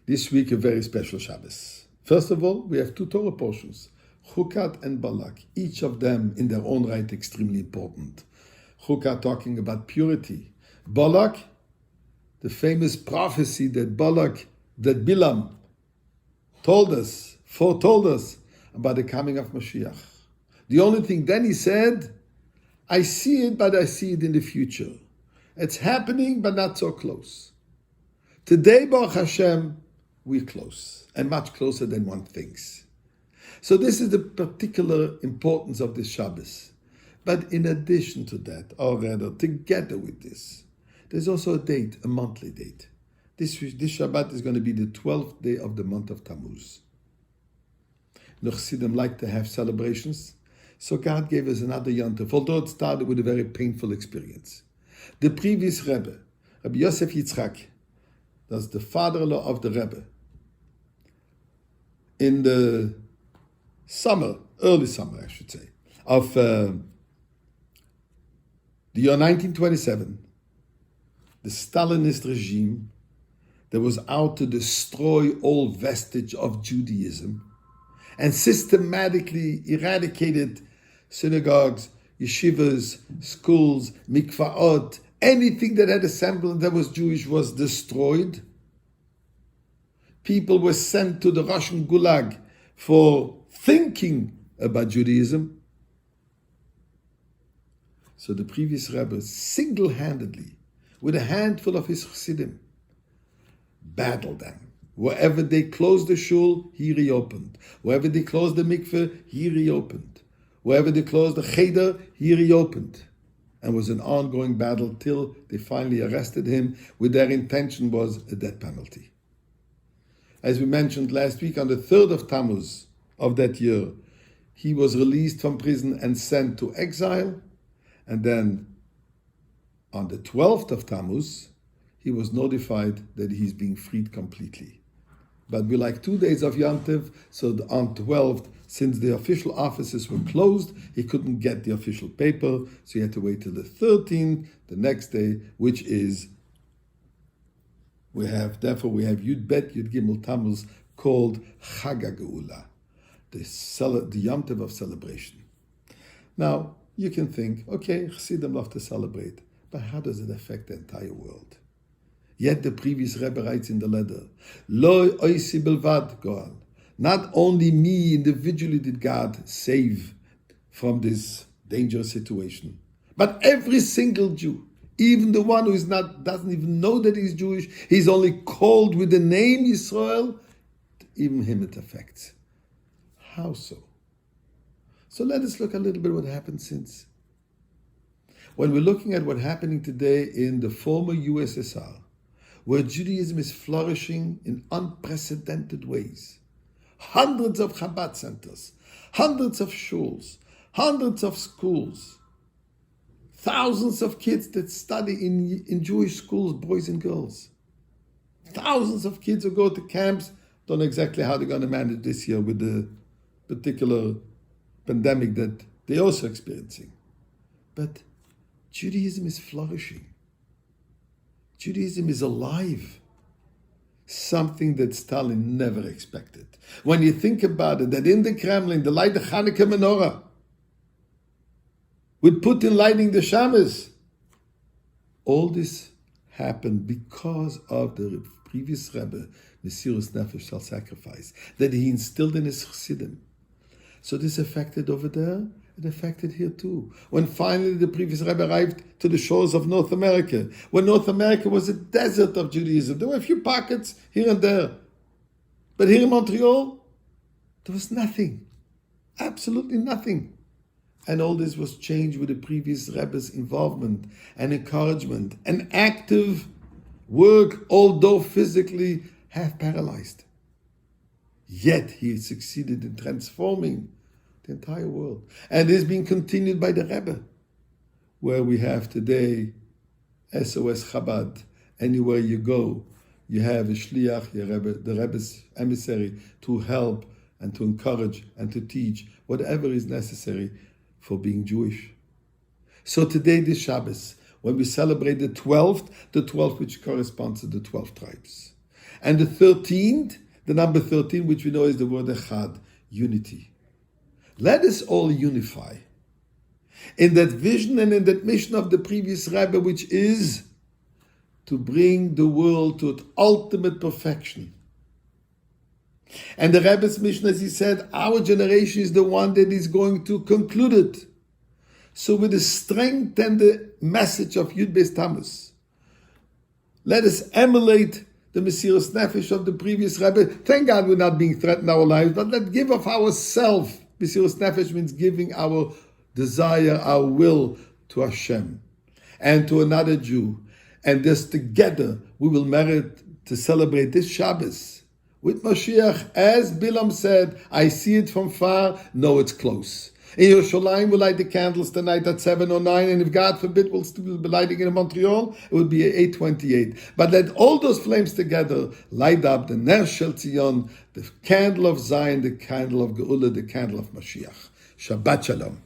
This week a very special Shabbos. First of all, we have two Torah portions, Chukat and Balak, each of them in their own right extremely important. Chukat talking about purity. Balak, the famous prophecy that Bilam foretold us about the coming of Mashiach. The only thing then he said, I see it, but I see it in the future. It's happening, but not so close. Today, Baruch Hashem, we're close, and much closer than one thinks. So this is the particular importance of this Shabbos. But in addition to that, or rather, together with this, there's also a date, a monthly date. This Shabbat is going to be the 12th day of the month of Tammuz. The Chassidim like to have celebrations, so God gave us another yontif, although it started with a very painful experience. The previous Rebbe, Rabbi Yosef Yitzchak, that's the father-in-law of the Rebbe, in the early summer, I should say, of the year 1927, the Stalinist regime that was out to destroy all vestige of Judaism and systematically eradicated synagogues, yeshivas, schools, mikvaot, anything that had a semblance that was Jewish was destroyed. People were sent to the Russian Gulag for thinking about Judaism. So the previous Rebbe single-handedly, with a handful of his Chassidim, battled them. Wherever they closed the shul, he reopened. Wherever they closed the mikveh, he reopened. Wherever they closed the cheder, he reopened. And was an ongoing battle till they finally arrested him, with their intention was a death penalty. As we mentioned last week, on the 3rd of Tammuz of that year, he was released from prison and sent to exile. And then on the 12th of Tammuz, he was notified that he's being freed completely. But we like 2 days of Yantiv, so on 12th, since the official offices were closed, he couldn't get the official paper, so he had to wait till the 13th, the next day, which is, we have Yud Bet, Yud Gimel Tammuz, called Chag HaGeula, the Yantiv of celebration. Now, you can think, okay, Chassidim love to celebrate, but how does it affect the entire world? Yet the previous Rebbe writes in the letter, Lo oisi belvad, Goal. Not only me individually did God save from this dangerous situation, but every single Jew, even the one who doesn't even know that he's Jewish, he's only called with the name Yisrael, even him it affects. How so? So let us look a little bit what happened since. When we're looking at what's happening today in the former USSR, where Judaism is flourishing in unprecedented ways, hundreds of Chabad centers, hundreds of shuls, hundreds of schools, thousands of kids that study in Jewish schools, boys and girls, thousands of kids who go to camps, don't know exactly how they're going to manage this year with the particular pandemic that they're also experiencing. But Judaism is flourishing. Judaism is alive. Something that Stalin never expected. When you think about it, that in the Kremlin, they light the Hanukkah menorah, with Putin lighting the Shabbos. All this happened because of the previous Rebbe, Mesirus Nefesh, self-sacrifice, that he instilled in his Chassidim. So this affected over there, it affected here too. When finally the previous Rebbe arrived to the shores of North America, when North America was a desert of Judaism, there were a few pockets here and there. But here in Montreal, there was nothing. Absolutely nothing. And all this was changed with the previous Rebbe's involvement and encouragement and active work, although physically half paralyzed. Yet he succeeded in transforming the entire world. And it is being continued by the Rebbe, where we have today SOS Chabad. Anywhere you go, you have a shliach, your Rebbe, the Rebbe's emissary, to help and to encourage and to teach whatever is necessary for being Jewish. So today, this Shabbos, when we celebrate the 12th which corresponds to the 12 tribes. And the 13th, the number 13, which we know is the word Echad, unity. Let us all unify in that vision and in that mission of the previous Rebbe, which is to bring the world to its ultimate perfection. And the Rebbe's mission, as he said, our generation is the one that is going to conclude it. So with the strength and the message of Yud Beis Tammuz, let us emulate the Mesiras Nefesh of the previous Rebbe. Thank God we're not being threatened in our lives, but let's give of ourselves. Mesiras Nefesh means giving our desire, our will to Hashem and to another Jew. And this together we will merit to celebrate this Shabbos with Mashiach. As Bilam said, I see it from far, know it's close. In Yerushalayim, we'll light the candles tonight at 7:09, and if God forbid we'll still be lighting in Montreal, it would be at 8:28. But let all those flames together light up the Ner Shel Tzion, the candle of Zion, the candle of Geula, the candle of Mashiach. Shabbat Shalom.